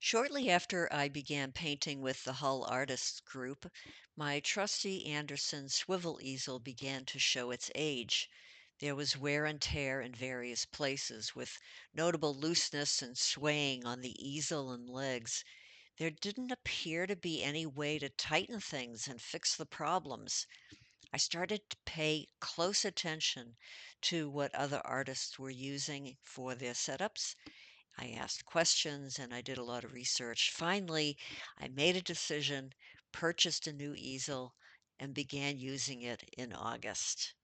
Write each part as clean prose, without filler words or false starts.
Shortly after I began painting with the Hull Artists Group, my trusty Andersen Swivel Easel began to show its age. There was wear and tear in various places, with notable looseness and swaying on the easel and legs. There didn't appear to be any way to tighten things and fix the problems. I started to pay close attention to what other artists were using for their setups. I asked questions and I did a lot of research. Finally, I made a decision, purchased a new easel, and began using it in August.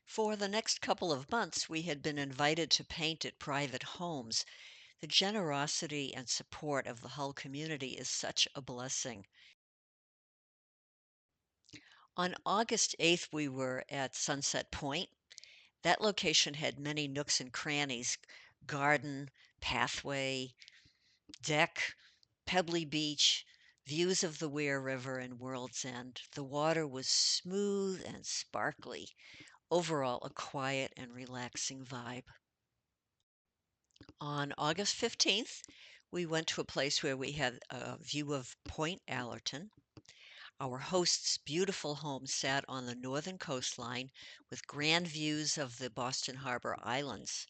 For the next couple of months, we had been invited to paint at private homes. The generosity and support of the Hull community is such a blessing. On August 8th, we were at Sunset Point. That location had many nooks and crannies, garden, pathway, deck, pebbly beach, views of the Wear River and World's End. The water was smooth and sparkly. Overall, a quiet and relaxing vibe. On August 15th, we went to a place where we had a view of Point Allerton. Our host's beautiful home sat on the northern coastline with grand views of the Boston Harbor Islands.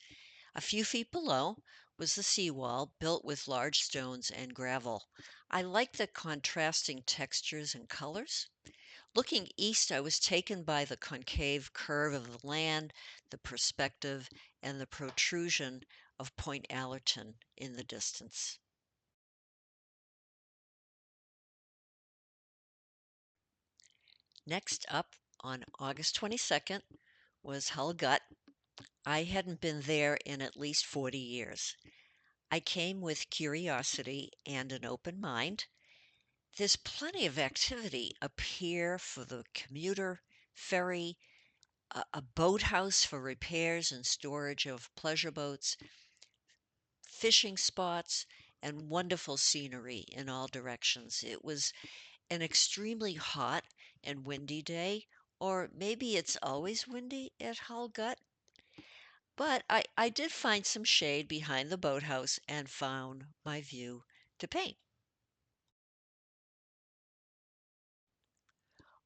A few feet below was the seawall, built with large stones and gravel. I liked the contrasting textures and colors. Looking east, I was taken by the concave curve of the land, the perspective, and the protrusion of Point Allerton in the distance. Next up, on August 22nd, was Hull Gut. I hadn't been there in at least 40 years. I came with curiosity and an open mind. There's plenty of activity up here for the commuter, ferry, a boathouse for repairs and storage of pleasure boats, fishing spots, and wonderful scenery in all directions. It was an extremely hot and windy day, or maybe it's always windy at Hull Gut, but I did find some shade behind the boathouse and found my view to paint.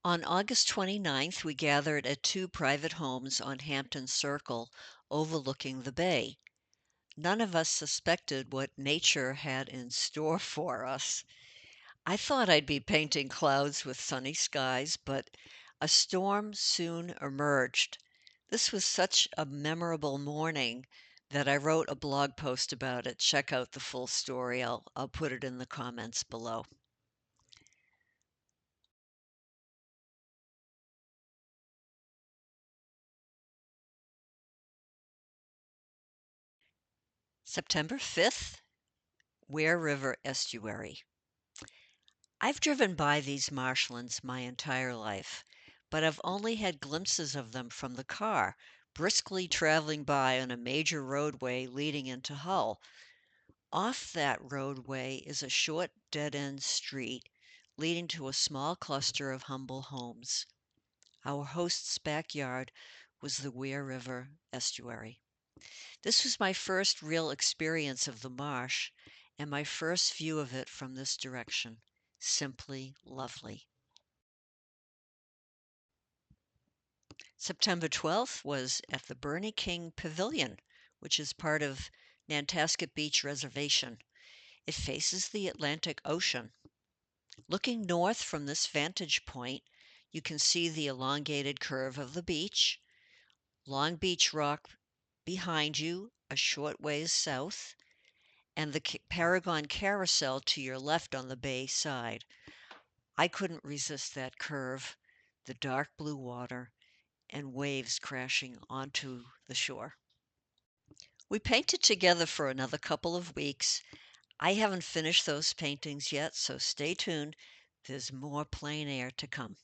On August 29th, we gathered at two private homes on Hampton Circle overlooking the bay. None of us suspected what nature had in store for us. I thought I'd be painting clouds with sunny skies, but a storm soon emerged. This was such a memorable morning that I wrote a blog post about it. Check out the full story. I'll put it in the comments below. September 5th, Ware River Estuary. I've driven by these marshlands my entire life, but I've only had glimpses of them from the car, briskly traveling by on a major roadway leading into Hull. Off that roadway is a short dead-end street leading to a small cluster of humble homes. Our host's backyard was the Wear River estuary. This was my first real experience of the marsh and my first view of it from this direction. Simply lovely. September 12th was at the Bernie King Pavilion, which is part of Nantasket Beach Reservation. It faces the Atlantic Ocean. Looking north from this vantage point, you can see the elongated curve of the beach, Long Beach Rock behind you, a short ways south, and the Paragon Carousel to your left on the bay side. I couldn't resist that curve, the dark blue water, and waves crashing onto the shore. We painted together for another couple of weeks. I haven't finished those paintings yet, so stay tuned. There's more plein air to come.